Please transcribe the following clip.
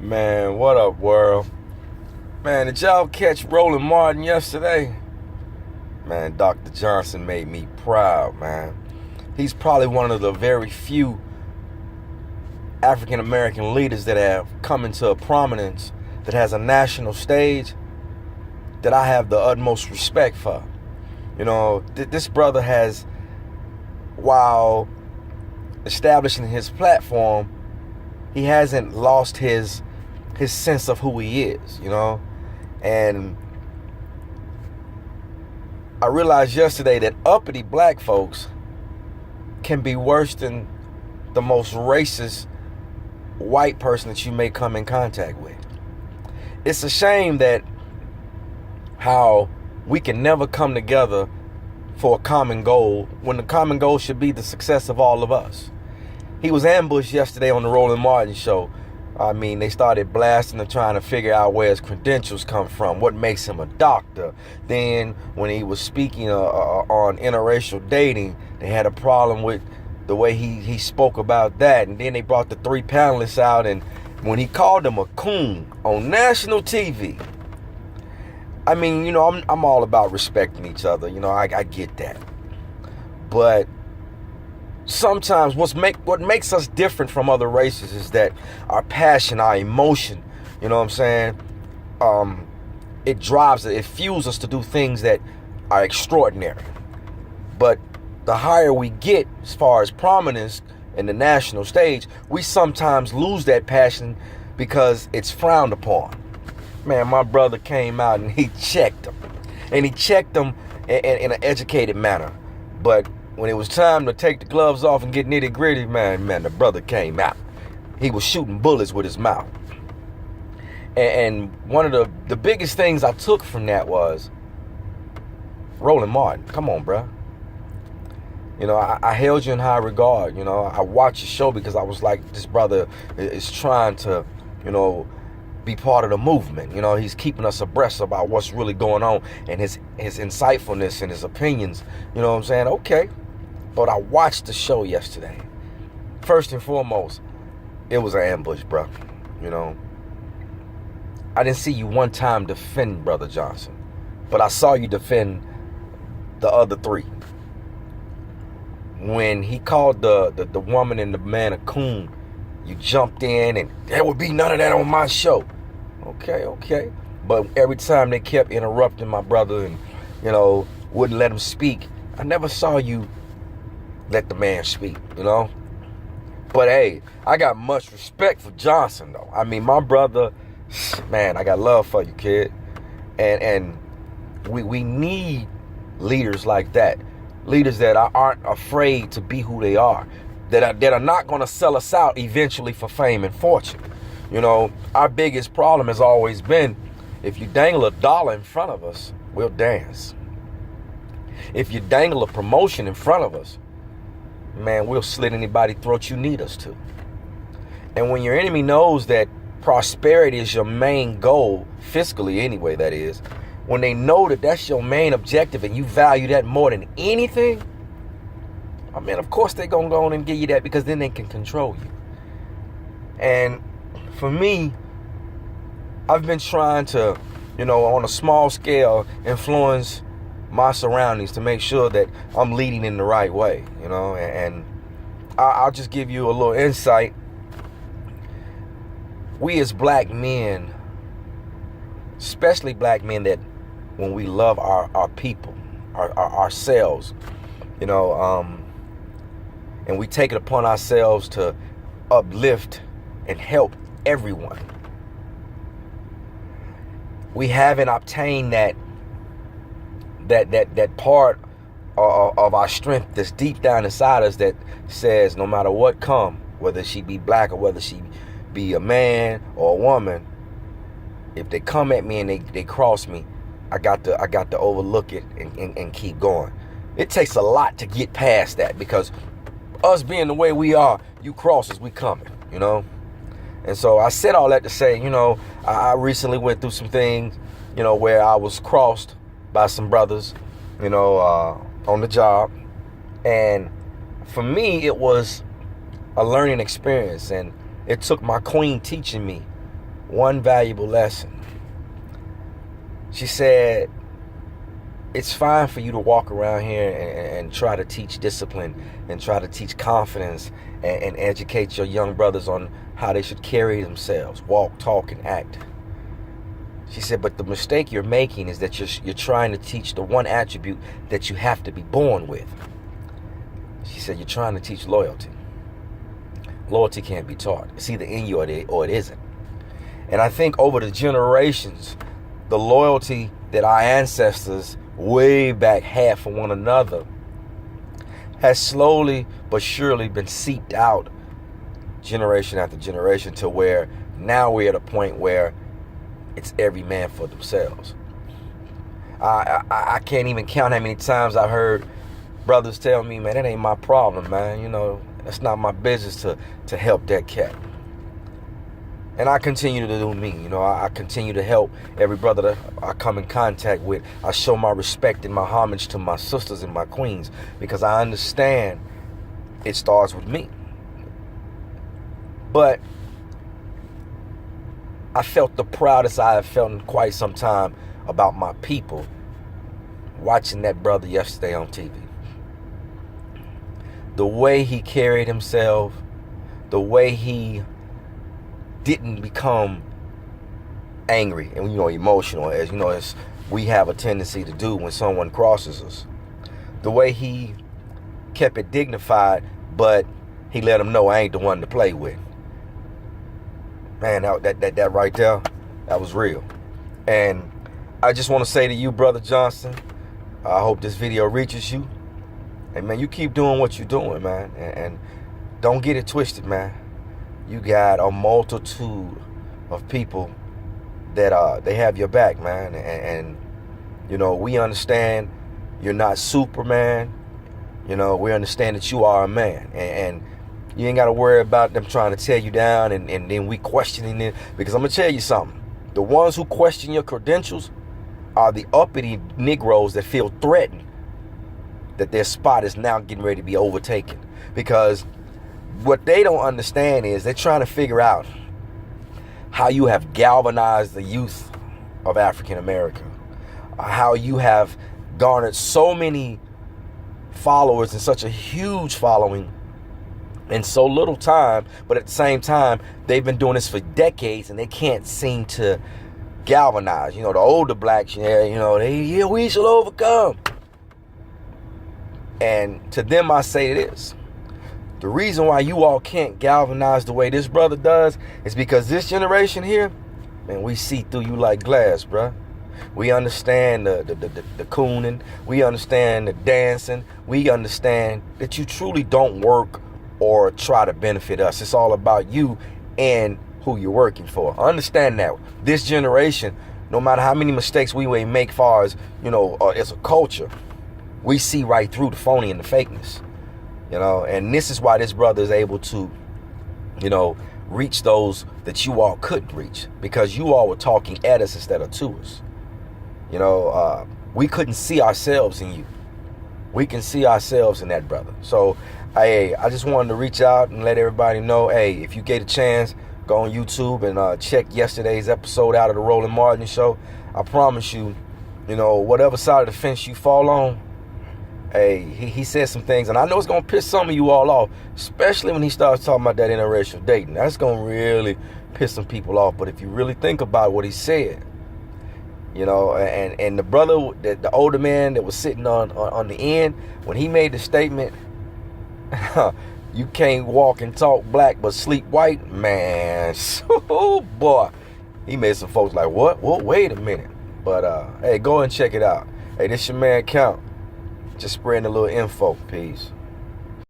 Man, what up, world? Man, did y'all catch Roland Martin yesterday? Man, Dr. Johnson made me proud, man. He's probably one of the very few African American leaders that have come into prominence that has a national stage that I have the utmost respect for. You know, this brother has, while establishing his platform, he hasn't lost his sense of who he is, you know? And I realized yesterday that uppity black folks can be worse than the most racist white person that you may come in contact with. It's a shame that how we can never come together for a common goal when the common goal should be the success of all of us. He was ambushed yesterday on the Roland Martin show. I mean, they started blasting and trying to figure out where his credentials come from, what makes him a doctor. Then when he was speaking on interracial dating, they had a problem with the way he spoke about that. And then they brought the three panelists out, and when he called them a coon on national TV, I mean, you know, I'm all about respecting each other. You know, I get that. But sometimes what makes us different from other races is that our passion, our emotion, you know what I'm saying? It drives it fuels us to do things that are extraordinary. But the higher we get as far as prominence in the national stage, we sometimes lose that passion because it's frowned upon. Man, my brother came out and he checked them. And he checked them in an educated manner. But when it was time to take the gloves off and get nitty gritty, man, the brother came out. He was shooting bullets with his mouth. And one of the biggest things I took from that was, Roland Martin, come on, bro. You know, I held you in high regard. You know, I watched your show because I was like, this brother is trying to, you know, be part of the movement. You know, he's keeping us abreast about what's really going on and his insightfulness and his opinions. You know what I'm saying? Okay. But I watched the show yesterday. First and foremost, it was an ambush, bro. You know, I didn't see you one time defend Brother Johnson, but I saw you defend the other three. When he called the woman and the man a coon, you jumped in and there would be none of that on my show. Okay. But every time they kept interrupting my brother and, you know, wouldn't let him speak, I never saw you let the man speak, you know? But hey, I got much respect for Johnson, though. I mean, my brother, man, I got love for you, kid. And we need leaders like that. Leaders that aren't afraid to be who they are. That are not going to sell us out eventually for fame and fortune. You know, our biggest problem has always been, if you dangle a dollar in front of us, we'll dance. If you dangle a promotion in front of us, man, we'll slit anybody's throat you need us to. And when your enemy knows that prosperity is your main goal, fiscally anyway, that is, when they know that that's your main objective and you value that more than anything, I mean, of course they're going to go on and give you that, because then they can control you. And for me, I've been trying to, you know, on a small scale, influence my surroundings to make sure that I'm leading in the right way, you know. And I'll just give you a little insight. We as black men, especially black men, that when we love our people, ourselves, you know, and we take it upon ourselves to uplift and help everyone, we haven't obtained that part of our strength that's deep down inside us that says, no matter what come, whether she be black or whether she be a man or a woman, if they come at me and they cross me, I got to overlook it and keep going. It takes a lot to get past that, because us being the way we are, you cross us, we coming, you know. And so I said all that to say, you know, I recently went through some things, you know, where I was crossed by some brothers, you know, on the job. And for me, it was a learning experience. And it took my queen teaching me one valuable lesson. She said, it's fine for you to walk around here and try to teach discipline and try to teach confidence and educate your young brothers on how they should carry themselves, walk, talk, and act. She said, but the mistake you're making is that you're trying to teach the one attribute that you have to be born with. She said, you're trying to teach loyalty. Loyalty can't be taught. It's either in you or it isn't. And I think over the generations, the loyalty that our ancestors way back had for one another has slowly but surely been seeped out generation after generation to where now we're at a point where it's every man for themselves. I can't even count how many times I heard brothers tell me, man, that ain't my problem, man. You know, that's not my business to help that cat. And I continue to do me. You know, I continue to help every brother that I come in contact with. I show my respect and my homage to my sisters and my queens because I understand it starts with me. But I felt the proudest I have felt in quite some time about my people watching that brother yesterday on TV. The way he carried himself, the way he didn't become angry and, you know, emotional, as you know, as we have a tendency to do when someone crosses us. The way he kept it dignified, but he let them know I ain't the one to play with. Man, that right there, that was real. And I just want to say to you, Brother Johnson, I hope this video reaches you. And man, you keep doing what you're doing, man. And don't get it twisted, man. You got a multitude of people that they have your back, man. And you know, we understand you're not Superman. You know, we understand that you are a man. And you ain't got to worry about them trying to tear you down and then we questioning it. Because I'm going to tell you something. The ones who question your credentials are the uppity Negroes that feel threatened that their spot is now getting ready to be overtaken. Because what they don't understand is they're trying to figure out how you have galvanized the youth of African America. How you have garnered so many followers and such a huge following in so little time, but at the same time, they've been doing this for decades and they can't seem to galvanize. You know, the older blacks, you know, we shall overcome. And to them, I say this. The reason why you all can't galvanize the way this brother does is because this generation here, man, we see through you like glass, bruh. We understand the cooning. We understand the dancing. We understand that you truly don't work or try to benefit us. It's all about you and who you're working for. Understand that. This generation, no matter how many mistakes we may make far as, you know, as a culture, we see right through the phony and the fakeness. You know, and this is why this brother is able to, you know, reach those that you all couldn't reach. Because you all were talking at us instead of to us. You know, we couldn't see ourselves in you. We can see ourselves in that brother. So, hey, I just wanted to reach out and let everybody know, hey, if you get a chance, go on YouTube and check yesterday's episode out of the Roland Martin Show. I promise you, you know, whatever side of the fence you fall on, hey, he said some things, and I know it's going to piss some of you all off, especially when he starts talking about that interracial dating. That's going to really piss some people off. But if you really think about what he said, you know, and the brother, the older man that was sitting on the end, when he made the statement, you can't walk and talk black but sleep white, man, oh boy, he made some folks like, what? Well, wait a minute. But hey, go and check it out. Hey, this your man Count. Just spreading a little info. Peace.